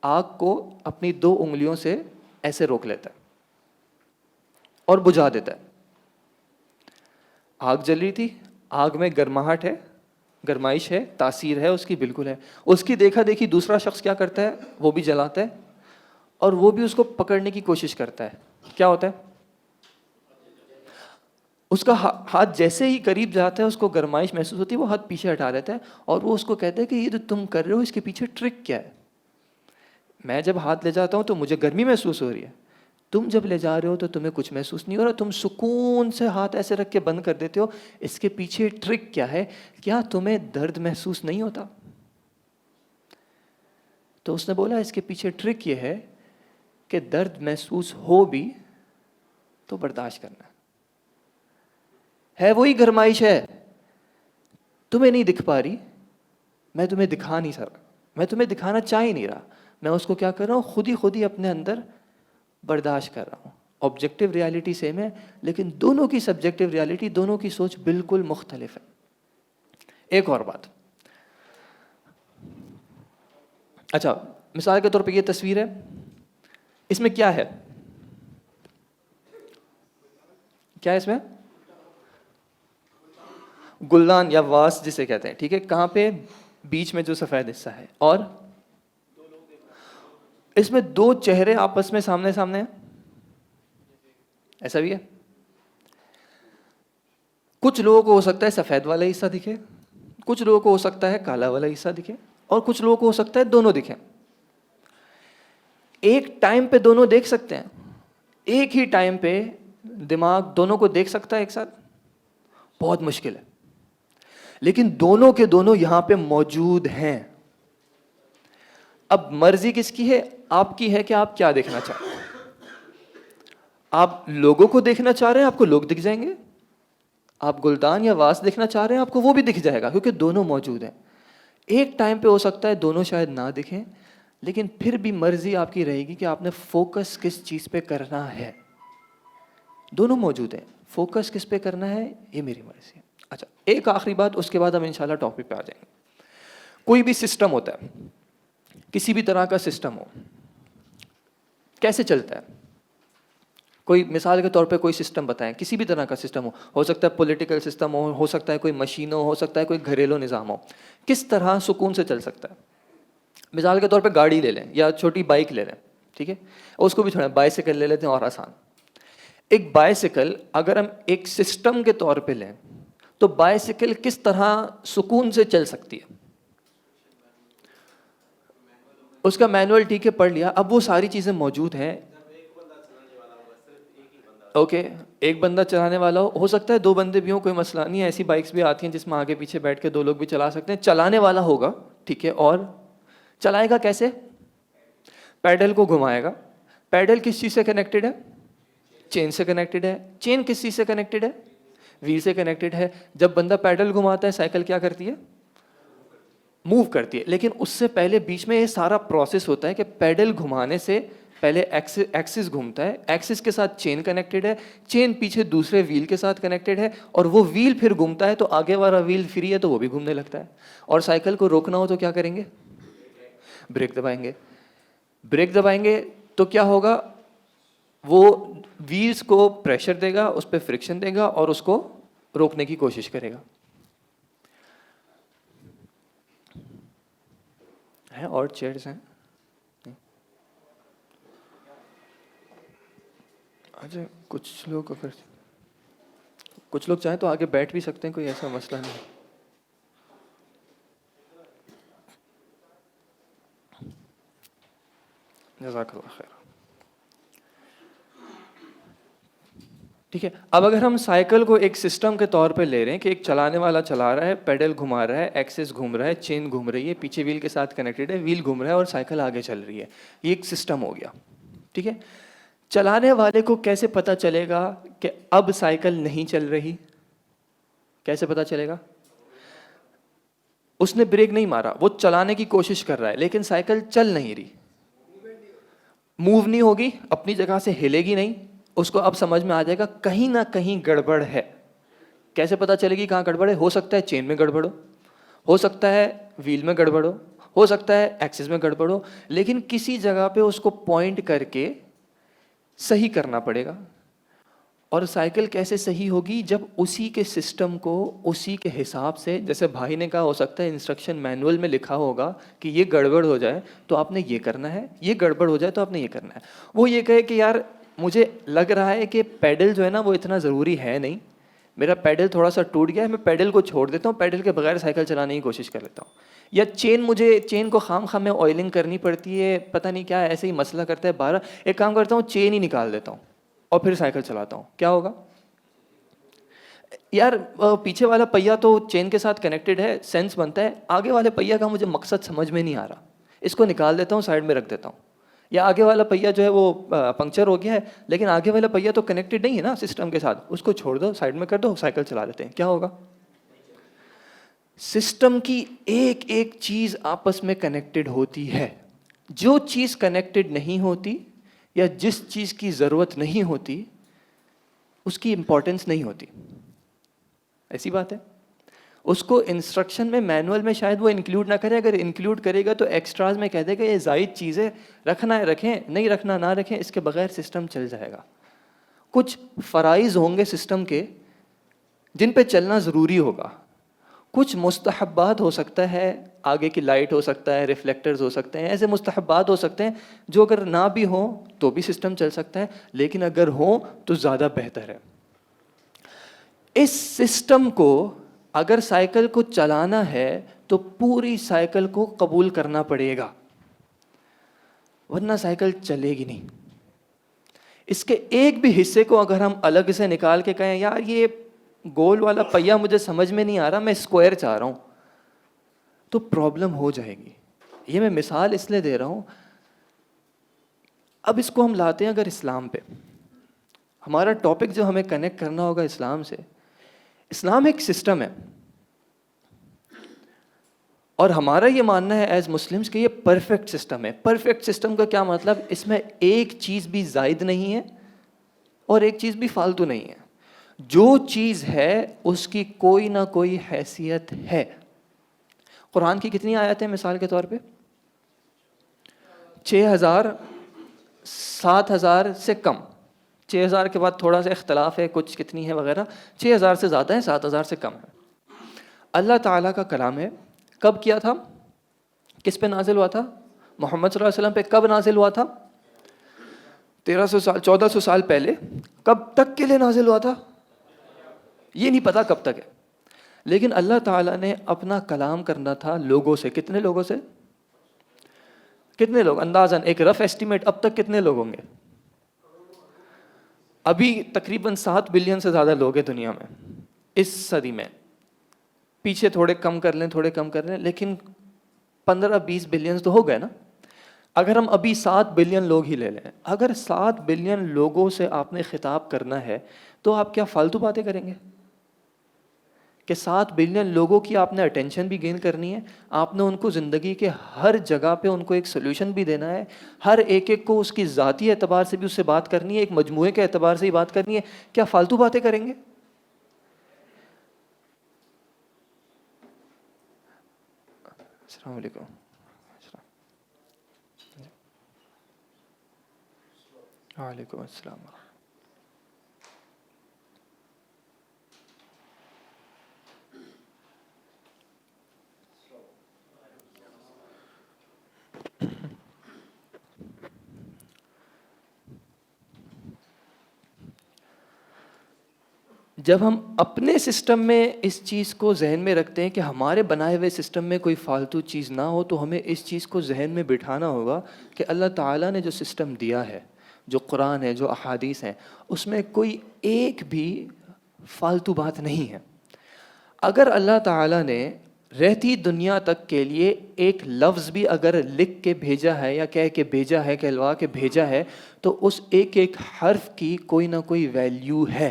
Speaker 1: آگ کو اپنی 2 انگلیوں سے ایسے روک لیتا ہے اور بجھا دیتا ہے. آگ جل رہی تھی, آگ میں گرماہٹ ہے, گرمائش ہے, تاثیر ہے اس کی, بالکل ہے. اس کی دیکھا دیکھی دوسرا شخص کیا کرتا ہے, وہ بھی جلاتا ہے اور وہ بھی اس کو پکڑنے کی کوشش کرتا ہے. کیا ہوتا ہے, اس کا ہاتھ جیسے ہی قریب جاتا ہے, اس کو گرمائش محسوس ہوتی ہے, وہ ہاتھ پیچھے ہٹا لیتا ہے اور وہ اس کو کہتا ہے کہ یہ جو تم کر رہے ہو اس کے پیچھے ٹرک کیا ہے. میں جب ہاتھ لے جاتا ہوں تو مجھے گرمی محسوس ہو رہی ہے, تم جب لے جا رہے ہو تو تمہیں کچھ محسوس نہیں ہو رہا, تم سکون سے ہاتھ ایسے رکھ کے بند کر دیتے ہو. اس کے پیچھے ٹرک کیا ہے, کیا تمہیں درد محسوس نہیں ہوتا؟ تو اس نے بولا اس کے پیچھے ٹرک یہ ہے کہ درد محسوس ہو بھی تو برداشت کرنا ہے, وہی گرمائش ہے, تمہیں نہیں دکھ پا رہی, میں تمہیں دکھا نہیں سکا, میں تمہیں دکھانا چاہ ہی نہیں رہا, میں اس کو کیا کر رہا ہوں, خود ہی اپنے اندر برداشت کر رہا ہوں. آبجیکٹو ریالٹی سیم ہے, لیکن دونوں کی سبجیکٹو ریالٹی, دونوں کی سوچ بالکل مختلف ہے. ایک اور بات, اچھا مثال کے طور پہ یہ تصویر ہے, اس میں کیا ہے, کیا ہے اس میں؟ گلدان یا واس جسے کہتے ہیں, ٹھیک ہے. کہاں پہ؟ بیچ میں جو سفید حصہ ہے, اور اس میں 2 چہرے آپس میں سامنے سامنے ہیں, ایسا بھی ہے. کچھ لوگوں کو ہو سکتا ہے سفید والا حصہ دکھے, کچھ لوگوں کو ہو سکتا ہے کالا والا حصہ دکھے, اور کچھ لوگوں کو ہو سکتا ہے دونوں دکھیں. ایک ٹائم پہ دونوں دیکھ سکتے ہیں؟ ایک ہی ٹائم پہ دماغ دونوں کو دیکھ سکتا ہے ایک ساتھ؟ بہت مشکل ہے. لیکن دونوں کے دونوں یہاں پہ موجود ہیں. اب مرضی کس کی ہے؟ آپ کی ہے کہ آپ کیا دیکھنا چاہتے ہیں. آپ لوگوں کو دیکھنا چاہ رہے ہیں، آپ کو لوگ دکھ جائیں گے. آپ گلدان یا واس دیکھنا چاہ رہے ہیں، آپ کو وہ بھی دکھ جائے گا، کیونکہ دونوں موجود ہیں. ایک ٹائم پہ ہو سکتا ہے دونوں شاید نہ دکھیں، لیکن پھر بھی مرضی آپ کی رہے گی کہ آپ نے فوکس کس چیز پہ کرنا ہے. دونوں موجود ہیں، فوکس کس پہ کرنا ہے یہ میری مرضی ہے. اچھا، ایک آخری بات، اس کے بعد ہم انشاءاللہ ٹاپک پہ آ جائیں گے. کوئی بھی سسٹم ہوتا ہے، کسی بھی طرح کا سسٹم ہو، کیسے چلتا ہے؟ کوئی مثال کے طور پہ کوئی سسٹم بتائیں، کسی بھی طرح کا سسٹم ہو سکتا ہے پولیٹیکل سسٹم ہو سکتا ہے کوئی مشین ہو سکتا ہے کوئی گھریلو نظام ہو. کس طرح سکون سے چل سکتا ہے؟ مثال کے طور پہ گاڑی لے لیں یا چھوٹی بائک لے لیں، ٹھیک ہے، اور اس کو بھی تھوڑا بائیسیکل لے لیتے ہیں اور آسان. ایک بائیسیکل اگر ہم ایک سسٹم کے طور پہ لیں تو بائیسیکل کس طرح سکون سے چل سکتی ہے؟ اس کا مینول ٹھیک ہے پڑھ لیا، اب وہ ساری چیزیں موجود ہیں. اوکے، ایک بندہ چلانے والا ہو سکتا ہے دو بندے بھی ہوں، کوئی مسئلہ نہیں ہے. ایسی بائکس بھی آتی ہیں جس میں آگے پیچھے بیٹھ کے دو لوگ بھی چلا سکتے ہیں. چلانے والا ہوگا، ٹھیک ہے، اور چلائے گا کیسے؟ پیڈل کو گھمائے گا. پیڈل کس چیز سے کنیکٹڈ ہے؟ چین سے کنیکٹڈ ہے. چین کس چیز سے کنیکٹڈ ہے؟ ویل سے کنیکٹڈ ہے. جب بندہ پیڈل گھماتا ہے سائیکل کیا کرتی ہے؟ موو کرتی ہے. لیکن اس سے پہلے بیچ میں یہ سارا پروسیس ہوتا ہے کہ پیڈل گھمانے سے پہلے ایکسس گھومتا ہے، ایکسس کے ساتھ چین کنیکٹڈ ہے، چین پیچھے دوسرے ویل کے ساتھ کنیکٹڈ ہے، اور وہ ویل پھر گھومتا ہے تو آگے والا ویل فری ہے تو وہ بھی گھومنے لگتا ہے. اور سائیکل کو روکنا ہو تو کیا کریں گے؟ بریک دبائیں گے. بریک دبائیں گے تو کیا ہوگا؟ وہ ویلز کو پریشر دے گا، اس پہ فرکشن دے گا اور اس کو روکنے کی کوشش کرے گا. ہیں اور چیئرز ہیں؟ اچھا، کچھ لوگ چاہیں تو آگے بیٹھ بھی سکتے ہیں، کوئی ایسا مسئلہ نہیں. جزاک اللہ خیر. ٹھیک ہے، اب اگر ہم سائیکل کو ایک سسٹم کے طور پہ لے رہے ہیں کہ ایک چلانے والا چلا رہا ہے، پیڈل گھما رہا ہے، ایکسس گھوم رہا ہے، چین گھوم رہی ہے، پیچھے ویل کے ساتھ کنیکٹڈ ہے، ویل گھوم رہا ہے اور سائیکل آگے چل رہی ہے. یہ ایک سسٹم ہو گیا. ٹھیک ہے، چلانے والے کو کیسے پتہ چلے گا کہ اب سائیکل نہیں چل رہی؟ کیسے پتہ چلے گا؟ اس نے بریک نہیں مارا، وہ چلانے کی کوشش کر رہا ہے لیکن سائیکل چل نہیں رہی، موو نہیں ہوگی، اپنی جگہ سے ہلے گی نہیں. اس کو اب سمجھ میں آ جائے گا کہیں نہ کہیں گڑبڑ ہے. کیسے پتہ چلے گی کہاں گڑبڑ ہے؟ ہو سکتا ہے چین میں گڑبڑ ہو سکتا ہے ویل میں گڑبڑ ہو سکتا ہے ایکسس میں گڑبڑ ہو، لیکن کسی جگہ پہ اس کو پوائنٹ کر کے صحیح کرنا پڑے گا. اور سائیکل کیسے صحیح ہوگی؟ جب اسی کے سسٹم کو اسی کے حساب سے، جیسے بھائی نے کہا ہو سکتا ہے انسٹرکشن مینول میں لکھا ہوگا کہ یہ گڑبڑ ہو جائے تو آپ نے یہ کرنا ہے، یہ گڑبڑ ہو جائے تو آپ نے یہ کرنا ہے. وہ یہ کہے کہ یار مجھے لگ رہا ہے کہ پیڈل جو ہے نا وہ اتنا ضروری ہے نہیں، میرا پیڈل تھوڑا سا ٹوٹ گیا ہے، میں پیڈل کو چھوڑ دیتا ہوں، پیڈل کے بغیر سائیکل چلانے کی کوشش کر لیتا ہوں. یا چین کو خام خام میں آئلنگ کرنی پڑتی ہے، پتہ نہیں کیا ایسے ہی مسئلہ کرتا ہے 12. ایک کام کرتا ہوں، چین ہی نکال دیتا ہوں اور پھر سائیکل چلاتا ہوں. کیا ہوگا؟ یار پیچھے والا پہیا تو چین کے ساتھ کنیکٹڈ ہے، سینس بنتا ہے، آگے والے پہیا کا مجھے مقصد سمجھ میں نہیں آ رہا، اس کو نکال دیتا ہوں، سائڈ میں رکھ دیتا ہوں. یا آگے والا پہیا جو ہے وہ پنکچر ہو گیا ہے لیکن آگے والا پہیا تو کنیکٹڈ نہیں ہے نا سسٹم کے ساتھ، اس کو چھوڑ دو، سائڈ میں کر دو، سائیکل چلا لیتے ہیں. کیا ہوگا؟ سسٹم کی ایک ایک چیز آپس میں کنیکٹڈ ہوتی ہے. جو چیز کنیکٹڈ نہیں ہوتی یا جس چیز کی ضرورت نہیں ہوتی اس کی امپورٹنس نہیں ہوتی. ایسی بات ہے. اس کو انسٹرکشن میں مینول میں شاید وہ انکلوڈ نہ کرے، اگر انکلوڈ کرے گا تو ایکسٹراز میں کہہ دے گا یہ زائد چیزیں، رکھنا ہے رکھیں، نہیں رکھنا نہ رکھیں، اس کے بغیر سسٹم چل جائے گا. کچھ فرائض ہوں گے سسٹم کے جن پہ چلنا ضروری ہوگا، کچھ مستحبات ہو سکتا ہے، آگے کی لائٹ ہو سکتا ہے، ریفلیکٹرز ہو سکتے ہیں، ایسے مستحبات ہو سکتے ہیں جو اگر نہ بھی ہوں تو بھی سسٹم چل سکتا ہے، لیکن اگر ہوں تو زیادہ بہتر ہے. اس سسٹم کو اگر سائیکل کو چلانا ہے تو پوری سائیکل کو قبول کرنا پڑے گا. ورنہ سائیکل چلے گی نہیں. اس کے ایک بھی حصے کو اگر ہم الگ سے نکال کے کہیں یار یہ گول والا پہیا مجھے سمجھ میں نہیں آ رہا, میں اسکوائر چاہ رہا ہوں, تو پرابلم ہو جائے گی. یہ میں مثال اس لیے دے رہا ہوں. اب اس کو ہم لاتے ہیں اگر اسلام پہ, ہمارا ٹاپک جو ہمیں کنیکٹ کرنا ہوگا اسلام سے. اسلام ایک سسٹم ہے, اور ہمارا یہ ماننا ہے ایز مسلمس کہ یہ پرفیکٹ سسٹم ہے. پرفیکٹ سسٹم کا کیا مطلب؟ اس میں ایک چیز بھی زائد نہیں ہے اور ایک چیز بھی فالتو نہیں ہے. جو چیز ہے اس کی کوئی نہ کوئی حیثیت ہے. قرآن کی کتنی آیتیں مثال کے طور پہ؟ 6000, 7000 سے کم. 6000 کے بعد تھوڑا سا اختلاف ہے, کچھ کتنی ہے وغیرہ. 6000 سے زیادہ ہے, 7000 سے کم ہے. اللہ تعالیٰ کا کلام ہے. کب کیا تھا؟ کس پہ نازل ہوا تھا؟ محمد صلی اللہ علیہ وسلم پہ. کب نازل ہوا تھا؟ 1300 سال, 1400 سال پہلے. کب تک کے لیے نازل ہوا تھا یہ نہیں پتا کب تک ہے, لیکن اللہ تعالیٰ نے اپنا کلام کرنا تھا لوگوں سے. کتنے لوگوں سے؟ کتنے لوگ اندازاً ایک رف ایسٹیمیٹ اب تک کتنے لوگ ہوں گے؟ ابھی تقریباً 7 بلین سے زیادہ لوگ ہیں دنیا میں اس صدی میں. پیچھے تھوڑے کم کر لیں, لیکن 15-20 بلین تو ہو گئے نا. اگر ہم ابھی 7 بلین لوگ ہی لے لیں, اگر 7 بلین لوگوں سے آپ نے خطاب کرنا ہے تو آپ کیا فالتو باتیں کریں گے؟ کہ 7 بلین لوگوں کی آپ نے اٹینشن بھی گین کرنی ہے, آپ نے ان کو زندگی کے ہر جگہ پہ ان کو ایک سلوشن بھی دینا ہے, ہر ایک کو اس کی ذاتی اعتبار سے بھی اس سے بات کرنی ہے, ایک مجموعے کے اعتبار سے ہی بات کرنی ہے. کیا فالتو باتیں کریں گے؟ السلام علیکم. وعلیکم السلام. جب ہم اپنے سسٹم میں اس چیز کو ذہن میں رکھتے ہیں کہ ہمارے بنائے ہوئے سسٹم میں کوئی فالتو چیز نہ ہو, تو ہمیں اس چیز کو ذہن میں بٹھانا ہوگا کہ اللہ تعالیٰ نے جو سسٹم دیا ہے, جو قرآن ہے, جو احادیث ہیں, اس میں کوئی ایک بھی فالتو بات نہیں ہے. اگر اللہ تعالیٰ نے رہتی دنیا تک کے لیے ایک لفظ بھی اگر لکھ کے بھیجا ہے یا کہہ کے بھیجا ہے, کہلوا کے بھیجا ہے, تو اس ایک ایک حرف کی کوئی نہ کوئی ویلیو ہے.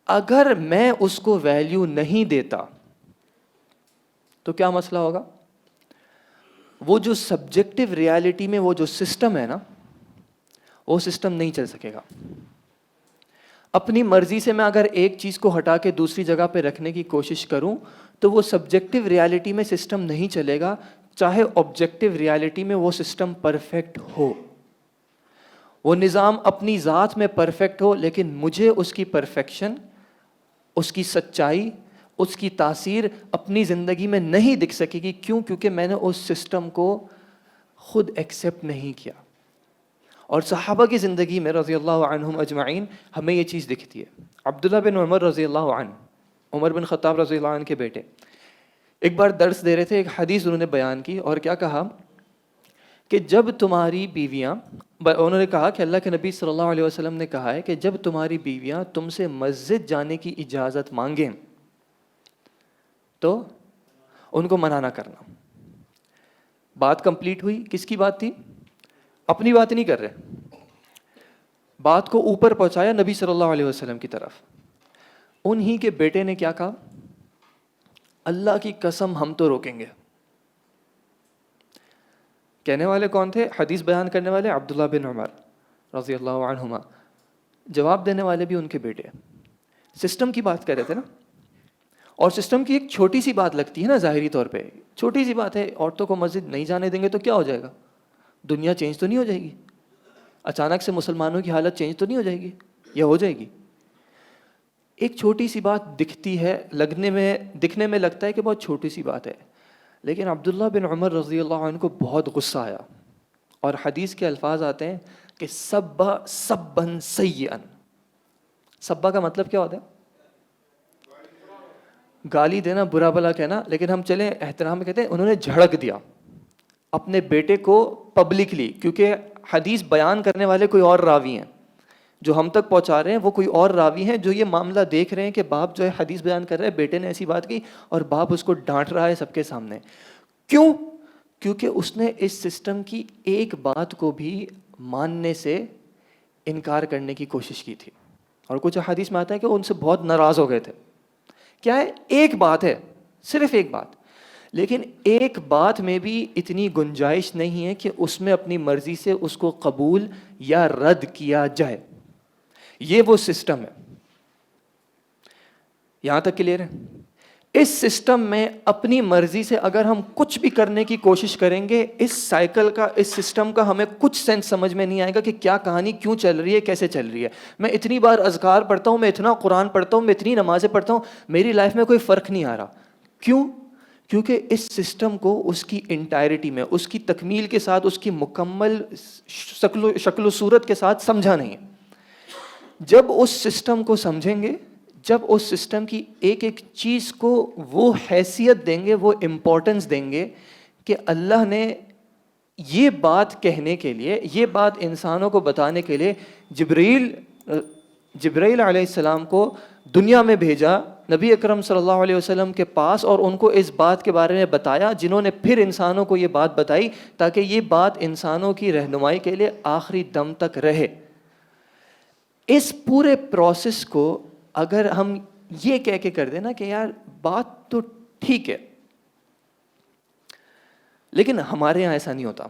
Speaker 1: اگر میں اس کو ویلیو نہیں دیتا تو کیا مسئلہ ہوگا؟ وہ جو سبجیکٹو ریالٹی میں وہ جو سسٹم ہے نا, وہ سسٹم نہیں چل سکے گا. اپنی مرضی سے میں اگر ایک چیز کو ہٹا کے دوسری جگہ پہ رکھنے کی کوشش کروں تو وہ سبجیکٹو ریالٹی میں سسٹم نہیں چلے گا, چاہے آبجیکٹو ریالٹی میں وہ سسٹم پرفیکٹ ہو. وہ نظام اپنی ذات میں پرفیکٹ ہو, لیکن مجھے اس کی پرفیکشن, اس کی سچائی, اس کی تاثیر اپنی زندگی میں نہیں دکھ سکے گی. کیوں؟ کیونکہ میں نے اس سسٹم کو خود ایکسیپٹ نہیں کیا. اور صحابہ کی زندگی میں رضی اللہ عنہم اجمعین ہمیں یہ چیز دکھتی ہے. عبداللہ بن عمر رضی اللہ عنہ, عمر بن خطاب رضی اللہ عنہ کے بیٹے, ایک بار درس دے رہے تھے, ایک حدیث انہوں نے بیان کی اور کیا کہا کہ جب تمہاری بیویاں, انہوں نے کہا کہ اللہ کے نبی صلی اللہ علیہ وسلم نے کہا ہے کہ جب تمہاری بیویاں تم سے مسجد جانے کی اجازت مانگیں تو ان کو منع نہ کرنا. بات کمپلیٹ ہوئی. کس کی بات تھی؟ اپنی بات نہیں کر رہے, بات کو اوپر پہنچایا نبی صلی اللہ علیہ وسلم کی طرف. انہی کے بیٹے نے کیا کہا؟ اللہ کی قسم ہم تو روکیں گے. کہنے والے کون تھے؟ حدیث بیان کرنے والے عبداللہ بن عمر رضی اللہ عنہما. جواب دینے والے بھی ان کے بیٹے. سسٹم کی بات کر رہے تھے نا, اور سسٹم کی ایک چھوٹی سی بات لگتی ہے نا ظاہری طور پہ, چھوٹی سی بات ہے, عورتوں کو مسجد نہیں جانے دیں گے تو کیا ہو جائے گا؟ دنیا چینج تو نہیں ہو جائے گی؟ اچانک سے مسلمانوں کی حالت چینج تو نہیں ہو جائے گی؟ یا ہو جائے گی؟ ایک چھوٹی سی بات دکھتی ہے, دکھنے میں لگتا ہے کہ بہت چھوٹی سی بات ہے, لیکن عبداللہ بن عمر رضی اللہ عنہ کو بہت غصہ آیا, اور حدیث کے الفاظ آتے ہیں کہ سبا سبن سیئن. سبا کا مطلب کیا ہوتا ہے؟ گالی دینا, برا بلا کہنا, لیکن ہم چلیں احترام میں کہتے ہیں انہوں نے جھڑک دیا. اپنے بیٹے کو پبلکلی، کیونکہ حدیث بیان کرنے والے کوئی اور راوی ہیں، جو ہم تک پہنچا رہے ہیں وہ کوئی اور راوی ہیں جو یہ معاملہ دیکھ رہے ہیں کہ باپ جو ہے حدیث بیان کر رہا ہے، بیٹے نے ایسی بات کی اور باپ اس کو ڈانٹ رہا ہے سب کے سامنے. کیوں؟ کیونکہ اس نے اس سسٹم کی ایک بات کو بھی ماننے سے انکار کرنے کی کوشش کی تھی. اور کچھ حدیث میں آتا ہے کہ وہ ان سے بہت ناراض ہو گئے تھے. کیا ہے؟ ایک بات ہے، صرف ایک بات. لیکن ایک بات میں بھی اتنی گنجائش نہیں ہے کہ اس میں اپنی مرضی سے اس کو قبول یا رد کیا جائے. یہ وہ سسٹم ہے. یہاں تک کلیئر ہے؟ اس سسٹم میں اپنی مرضی سے اگر ہم کچھ بھی کرنے کی کوشش کریں گے، اس سائیکل کا، اس سسٹم کا ہمیں کچھ سینس سمجھ میں نہیں آئے گا کہ کیا کہانی کیوں چل رہی ہے، کیسے چل رہی ہے. میں اتنی بار اذکار پڑھتا ہوں، میں اتنا قرآن پڑھتا ہوں، میں اتنی نمازیں پڑھتا ہوں، میری لائف میں کوئی فرق نہیں آ رہا. کیوں؟ کیونکہ اس سسٹم کو اس کی انٹائرٹی میں، اس کی تکمیل کے ساتھ، اس کی مکمل شکل و صورت کے ساتھ سمجھا نہیں ہے. جب اس سسٹم کو سمجھیں گے، جب اس سسٹم کی ایک ایک چیز کو وہ حیثیت دیں گے، وہ امپورٹنس دیں گے کہ اللہ نے یہ بات کہنے کے لیے، یہ بات انسانوں کو بتانے کے لیے جبرائیل علیہ السلام کو دنیا میں بھیجا نبی اکرم صلی اللہ علیہ وسلم کے پاس، اور ان کو اس بات کے بارے میں بتایا، جنہوں نے پھر انسانوں کو یہ بات بتائی تاکہ یہ بات انسانوں کی رہنمائی کے لیے آخری دم تک رہے. اس پورے پروسیس کو اگر ہم یہ کہہ کے کر دیں نا کہ یار بات تو ٹھیک ہے، لیکن ہمارے یہاں ایسا نہیں ہوتا،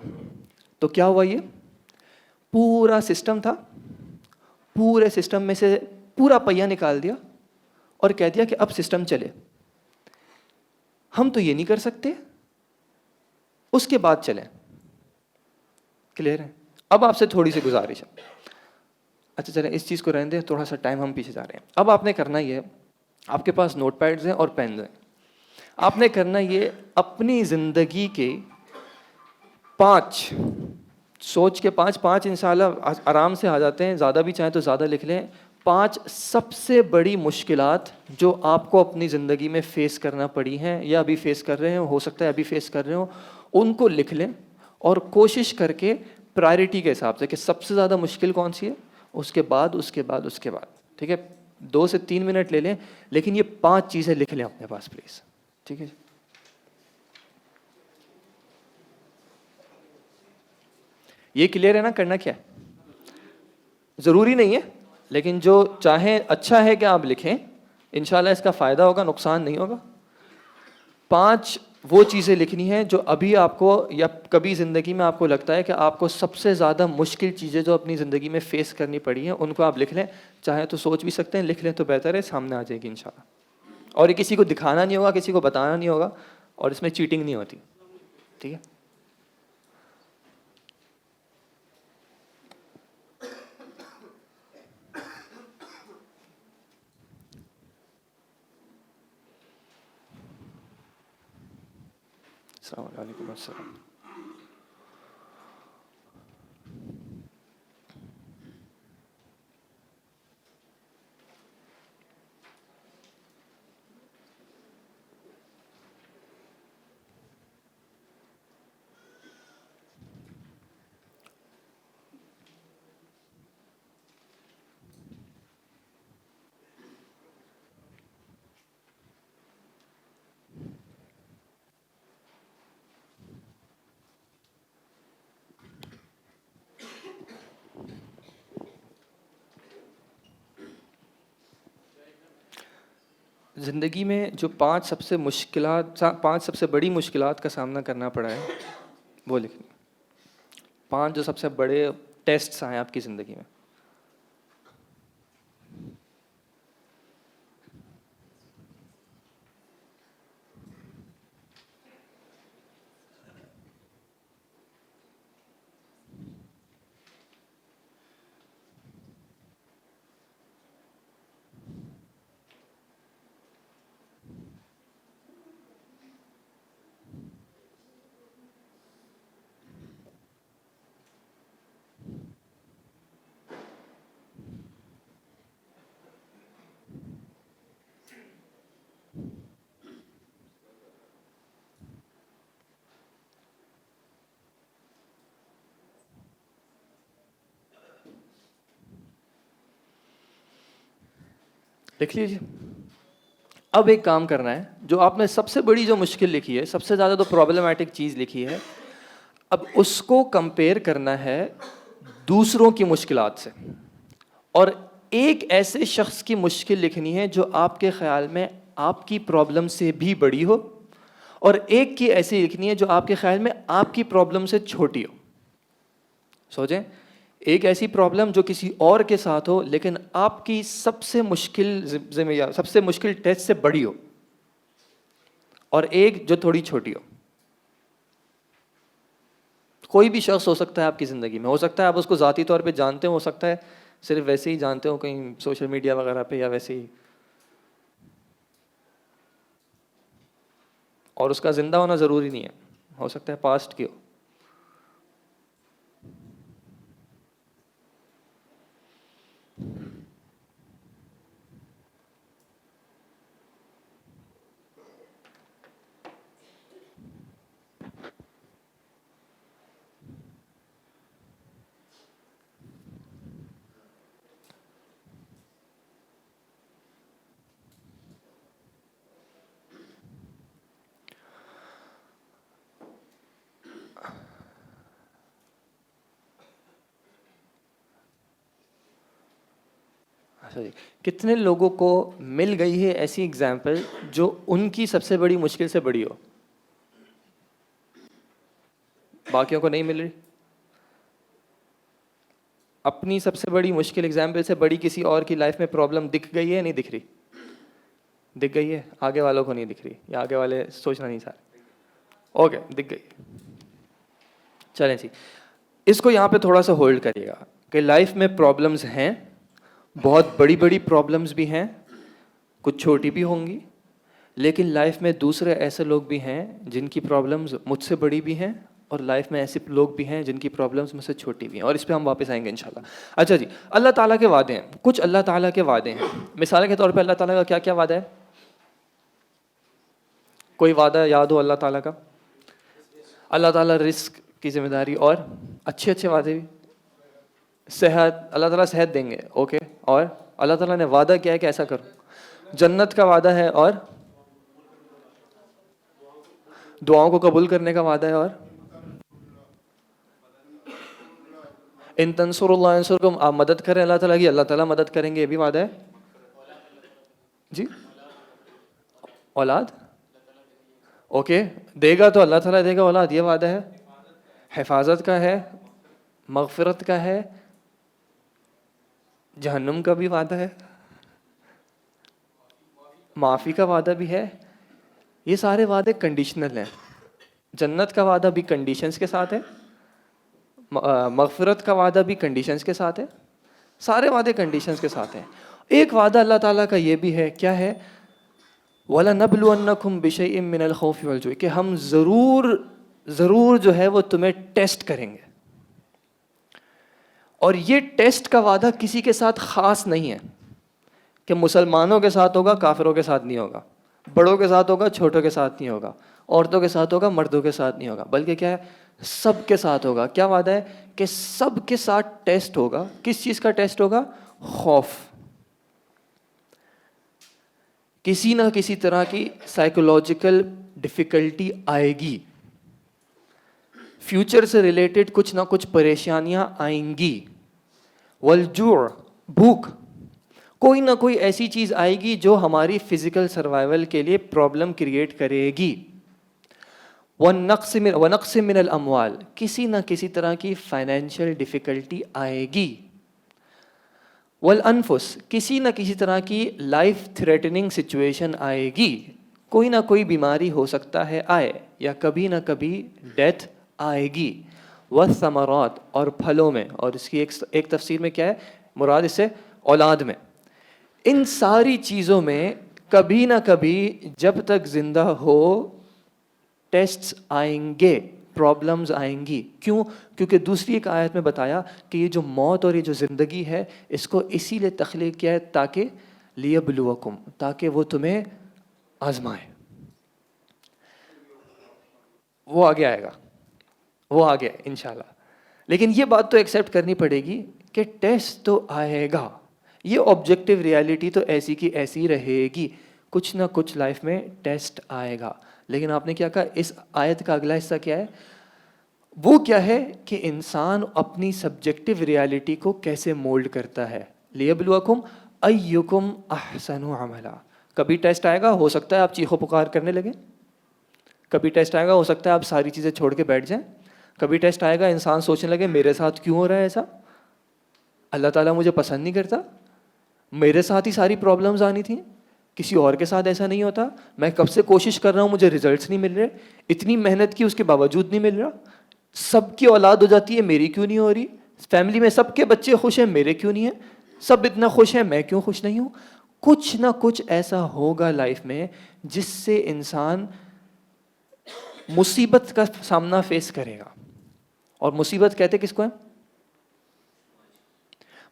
Speaker 1: تو کیا ہوا؟ یہ پورا سسٹم تھا، پورے سسٹم میں سے پورا پہیہ نکال دیا اور کہہ دیا کہ اب سسٹم چلے. ہم تو یہ نہیں کر سکتے، اس کے بعد چلیں. کلیئر ہے؟ اب آپ سے تھوڑی سی گزارش ہے. اچھا چلیں اس چیز کو رہنے دیں، تھوڑا سا ٹائم ہم پیچھے جا رہے ہیں. اب آپ نے کرنا یہ ہے، آپ کے پاس نوٹ پیڈز ہیں اور پینز ہیں. آپ نے کرنا یہ، اپنی زندگی کے 5 سوچ کے 5 انشاءاللہ آرام سے آ جاتے ہیں، زیادہ بھی چاہیں تو زیادہ لکھ لیں. 5 سب سے بڑی مشکلات جو آپ کو اپنی زندگی میں فیس کرنا پڑی ہیں یا ابھی فیس کر رہے ہیں، ہو سکتا ہے ابھی فیس کر رہے ہوں، ان کو لکھ لیں اور کوشش کر کے پرائرٹی کے حساب سے کہ سب سے زیادہ مشکل کون سی ہے، اس کے بعد اس کے بعد اس کے بعد. ٹھیک ہے؟ 2 سے 3 منٹ لے لیں، لیکن یہ 5 چیزیں لکھ لیں اپنے پاس پلیز. ٹھیک ہے؟ یہ کلیئر ہے نا؟ کرنا کیا ہے؟ ضروری نہیں ہے، لیکن جو چاہیں اچھا ہے کہ آپ لکھیں، انشاءاللہ اس کا فائدہ ہوگا، نقصان نہیں ہوگا. 5 وہ چیزیں لکھنی ہیں جو ابھی آپ کو یا کبھی زندگی میں آپ کو لگتا ہے کہ آپ کو سب سے زیادہ مشکل چیزیں جو اپنی زندگی میں فیس کرنی پڑی ہیں، ان کو آپ لکھ لیں. چاہے تو سوچ بھی سکتے ہیں، لکھ لیں تو بہتر ہے، سامنے آ جائے گی انشاءاللہ. اور یہ کسی کو دکھانا نہیں ہوگا، کسی کو بتانا نہیں ہوگا، اور اس میں چیٹنگ نہیں ہوتی. ٹھیک ہے؟ السلام علیکم. السلام. زندگی میں جو 5 سب سے مشکلات، 5 سب سے بڑی مشکلات کا سامنا کرنا پڑا ہے، وہ لکھیں. 5 جو سب سے بڑے ٹیسٹس آئے آپ کی زندگی میں. لکھ لیجیے. اب ایک کام کرنا ہے, جو آپ نے سب سے بڑی جو مشکل لکھی ہے, سب سے زیادہ تو پرابلمٹک چیز لکھی ہے, اب اس کو کمپیئر کرنا ہے دوسروں کی مشکلات سے, اور ایک ایسے شخص کی مشکل لکھنی ہے جو آپ کے خیال میں آپ کی پرابلم سے بھی بڑی ہو, اور ایک کی ایسی لکھنی ہے جو آپ کے خیال میں آپ کی پرابلم سے چھوٹی ہو. سوچیں, ایک ایسی پرابلم جو کسی اور کے ساتھ ہو لیکن آپ کی سب سے مشکل ٹیسٹ سے بڑی ہو, اور ایک جو تھوڑی چھوٹی ہو. کوئی بھی شخص ہو سکتا ہے آپ کی زندگی میں, ہو سکتا ہے آپ اس کو ذاتی طور پہ جانتے ہو سکتا ہے صرف ویسے ہی جانتے ہو کہیں سوشل میڈیا وغیرہ پہ یا ویسے ہی, اور اس کا زندہ ہونا ضروری نہیں ہے, ہو سکتا ہے پاسٹ کی ہو. کتنے لوگوں کو مل گئی ہے ایسی اگزامپل جو ان کی سب سے بڑی مشکل سے بڑی ہو, باقیوں کو نہیں مل رہی؟ اپنی سب سے بڑی مشکل اگزامپل سے بڑی کسی اور کی لائف میں پرابلم دکھ گئی ہے نہیں دکھ رہی؟ دکھ گئی ہے, آگے والوں کو نہیں دکھ رہی, یا آگے والے سوچنا نہیں چاہ رہے. اوکے, دکھ گئی. چلیں جی, اس کو یہاں پہ تھوڑا سا ہولڈ کریے گا کہ لائف میں پرابلمز ہیں, بہت بڑی بڑی پرابلمز بھی ہیں, کچھ چھوٹی بھی ہوں گی, لیکن لائف میں دوسرے ایسے لوگ بھی ہیں جن کی پرابلمز مجھ سے بڑی بھی ہیں, اور لائف میں ایسے لوگ بھی ہیں جن کی پرابلمز مجھ سے چھوٹی بھی ہیں, اور اس پہ ہم واپس آئیں گے انشاءاللہ. اچھا جی, اللہ تعالیٰ کے وعدے ہیں, کچھ اللہ تعالیٰ کے وعدے ہیں. مثال کے طور پہ اللہ تعالیٰ کا کیا کیا وعدہ ہے؟ کوئی وعدہ یاد ہو اللہ تعالیٰ کا؟ اللہ تعالیٰ رزق کی ذمہ داری, اور اچھے وعدے بھی, صحت, اللہ تعالیٰ صحت دیں گے, اوکے, اور اللہ تعالیٰ نے وعدہ کیا ہے کہ ایسا کرو. جنت کا وعدہ ہے, اور دعاؤں کو قبول کرنے کا وعدہ ہے, اور ان تنصر اللہ ینصرکم, آپ مدد کریں اللہ تعالیٰ کی, اللہ تعالیٰ مدد کریں گے, یہ بھی وعدہ ہے. جی, اولاد, اوکے, دے گا تو اللہ تعالیٰ دے گا اولاد, یہ وعدہ ہے. حفاظت کا ہے, مغفرت کا ہے, جہنم کا بھی وعدہ ہے, معافی کا وعدہ بھی ہے. یہ سارے وعدے کنڈیشنل ہیں. جنت کا وعدہ بھی کنڈیشنز کے ساتھ ہے, مغفرت کا وعدہ بھی کنڈیشنز کے ساتھ ہے, سارے وعدے کنڈیشنز کے ساتھ ہیں. ایک وعدہ اللہ تعالیٰ کا یہ بھی ہے, کیا ہے؟ وَلَنَبْلُوَنَّكُمْ بِشَيْءٍ مِّنَ الْخَوْفِ وَالْجُوعِ, کہ ہم ضرور جو ہے وہ تمہیں ٹیسٹ کریں گے. اور یہ ٹیسٹ کا وعدہ کسی کے ساتھ خاص نہیں ہے کہ مسلمانوں کے ساتھ ہوگا, کافروں کے ساتھ نہیں ہوگا, بڑوں کے ساتھ ہوگا, چھوٹوں کے ساتھ نہیں ہوگا, عورتوں کے ساتھ ہوگا, مردوں کے ساتھ نہیں ہوگا, بلکہ کیا ہے, سب کے ساتھ ہوگا. کیا وعدہ ہے؟ کہ سب کے ساتھ ٹیسٹ ہوگا. کس چیز کا ٹیسٹ ہوگا؟ خوف. کسی نہ کسی طرح کی سائیکولوجیکل ڈیفیکلٹی آئے گی, فیوچر سے ریلیٹڈ کچھ نہ کچھ پریشانیاں آئیں گی. والجوع, بھوک, کوئی نہ کوئی ایسی چیز آئے گی جو ہماری فزیکل سروائیول کے لیے پرابلم کریٹ کرے گی. وَنَقْصٍ مِّنَ الْأَمْوَالِ, کسی نہ کسی طرح کی فائنینشیل ڈیفیکلٹی آئے گی. والانفس, کسی نہ کسی طرح کی لائف تھریٹننگ سچویشن آئے گی, کوئی نہ کوئی بیماری ہو سکتا ہے آئے, یا کبھی نہ کبھی ڈیتھ آئے گی. والثمرات, اور پھلوں میں, اور اس کی ایک تفسیر میں کیا ہے مراد اس سے؟ اولاد میں. ان ساری چیزوں میں کبھی نہ کبھی جب تک زندہ ہو ٹیسٹس آئیں گے, پرابلمز آئیں گی. کیوں؟ کیونکہ دوسری ایک آیت میں بتایا کہ یہ جو موت اور یہ جو زندگی ہے اس کو اسی لیے تخلیق کیا ہے تاکہ لیبلوکم, تاکہ وہ تمہیں آزمائے. وہ آگے آئے گا, وہ آگے انشاءاللہ. لیکن یہ بات تو ایکسیپٹ کرنی پڑے گی کہ ٹیسٹ تو آئے گا, یہ آبجیکٹیو ریالٹی تو ایسی کی ایسی رہے گی، کچھ نہ کچھ لائف میں ٹیسٹ آئے گا. لیکن آپ نے کیا کہا، اس آیت کا اگلا حصہ کیا ہے؟ وہ کیا ہے کہ انسان اپنی سبجیکٹیو ریالٹی کو کیسے مولڈ کرتا ہے. لیبلوکم ایکم احسن عملا. کبھی ٹیسٹ آئے گا، ہو سکتا ہے آپ چیخو پکار کرنے لگیں. کبھی ٹیسٹ آئے گا، ہو سکتا ہے آپ ساری چیزیں چھوڑ کے بیٹھ جائیں. کبھی ٹیسٹ آئے گا، انسان سوچنے لگے میرے ساتھ کیوں ہو رہا ہے ایسا، اللہ تعالیٰ مجھے پسند نہیں کرتا، میرے ساتھ ہی ساری پرابلمز آنی تھیں، کسی اور کے ساتھ ایسا نہیں ہوتا، میں کب سے کوشش کر رہا ہوں مجھے ریزلٹس نہیں مل رہے، اتنی محنت کی اس کے باوجود نہیں مل رہا، سب کی اولاد ہو جاتی ہے میری کیوں نہیں ہو رہی، فیملی میں سب کے بچے خوش ہیں میرے کیوں نہیں ہیں، سب اتنا خوش ہیں میں کیوں خوش نہیں ہوں. کچھ نہ کچھ ایسا ہوگا لائف میں جس سے انسان مصیبت کا سامنا فیس کرے گا. اور مصیبت کہتے کس کو ہے؟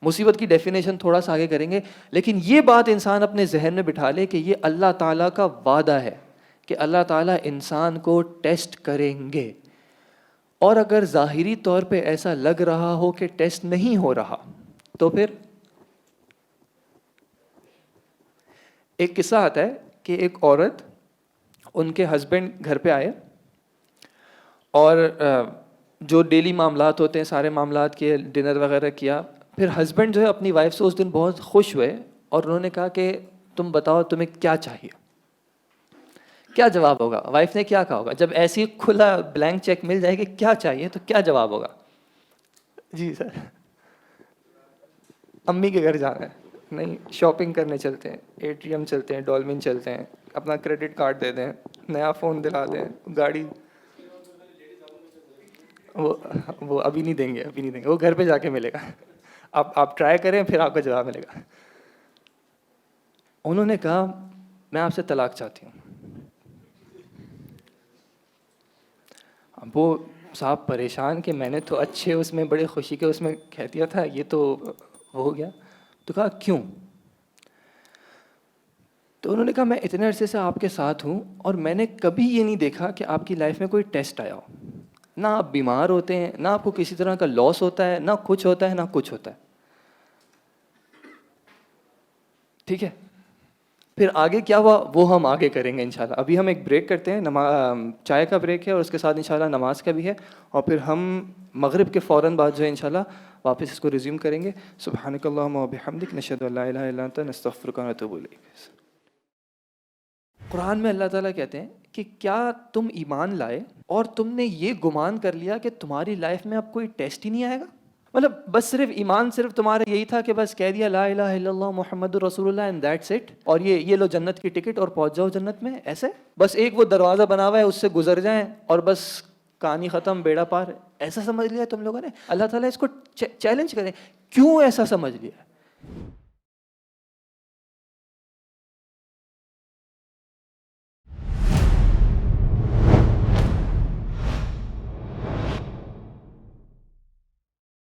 Speaker 1: مصیبت کی ڈیفینیشن تھوڑا سا آگے کریں گے، لیکن یہ بات انسان اپنے ذہن میں بٹھا لے کہ یہ اللہ تعالیٰ کا وعدہ ہے کہ اللہ تعالیٰ انسان کو ٹیسٹ کریں گے. اور اگر ظاہری طور پہ ایسا لگ رہا ہو کہ ٹیسٹ نہیں ہو رہا تو پھر ایک قصہ آتا ہے کہ ایک عورت، ان کے ہسبینڈ گھر پہ آئے اور جو ڈیلی معاملات ہوتے ہیں سارے معاملات کیے، ڈنر وغیرہ کیا. پھر ہسبینڈ جو ہے اپنی وائف سے اس دن بہت خوش ہوئے اور انہوں نے کہا کہ تم بتاؤ تمہیں کیا چاہیے. کیا جواب ہوگا؟ وائف نے کیا کہا ہوگا جب ایسی کھلا بلینک چیک مل جائے کہ کیا چاہیے تو کیا جواب ہوگا؟ جی سر، امی کے گھر جانا ہے، نہیں شاپنگ کرنے چلتے ہیں، اے ٹی ایم چلتے ہیں، ڈولمن چلتے ہیں، اپنا کریڈٹ کارڈ دے دیں، نیا فون دلا دیں، گاڑی. وہ ابھی نہیں دیں گے، ابھی نہیں دیں گے، وہ گھر پہ جا کے ملے گا. آپ ٹرائی کریں پھر آپ کا جواب ملے گا. انہوں نے کہا میں آپ سے طلاق چاہتی ہوں. وہ صاحب پریشان کہ میں نے تو اچھے اس میں بڑے خوشی کے اس میں کہہ دیا تھا، یہ تو ہو گیا. تو کہا کیوں؟ تو انہوں نے کہا میں اتنے عرصے سے آپ کے ساتھ ہوں اور میں نے کبھی یہ نہیں دیکھا کہ آپ کی لائف میں کوئی ٹیسٹ آیا ہو. نہ آپ بیمار ہوتے ہیں، نہ آپ کو کسی طرح کا لاس ہوتا ہے، نہ کچھ ہوتا ہے، نہ کچھ ہوتا ہے. ٹھیک ہے، پھر آگے کیا ہوا وہ ہم آگے کریں گے انشاءاللہ. ابھی ہم ایک بریک کرتے ہیں، چائے کا بریک ہے اور اس کے ساتھ انشاءاللہ نماز کا بھی ہے، اور پھر ہم مغرب کے فوراً بعد جو ہے انشاءاللہ واپس اس کو ریزیوم کریں گے. سبحانک اللہم و بحمدک، نشہد ان لا الہ الا انت، نستغفرک و نتوب الیک. قرآن میں اللہ تعالیٰ کہتے ہیں کہ کیا تم ایمان لائے اور تم نے یہ گمان کر لیا کہ تمہاری لائف میں اب کوئی ٹیسٹ ہی نہیں آئے گا؟ مطلب بس صرف ایمان صرف تمہارا یہی تھا کہ بس کہہ دیا لا الہ الا اللہ محمد رسول اللہ اینڈ دیٹس اٹ، اور یہ لو جنت کی ٹکٹ اور پہنچ جاؤ جنت میں، ایسے بس ایک وہ دروازہ بنا ہوا ہے اس سے گزر جائیں اور بس کہانی ختم، بیڑا پار، ایسا سمجھ لیا تم لوگوں نے؟ اللہ تعالیٰ اس کو چیلنج کریں، کیوں ایسا سمجھ لیا؟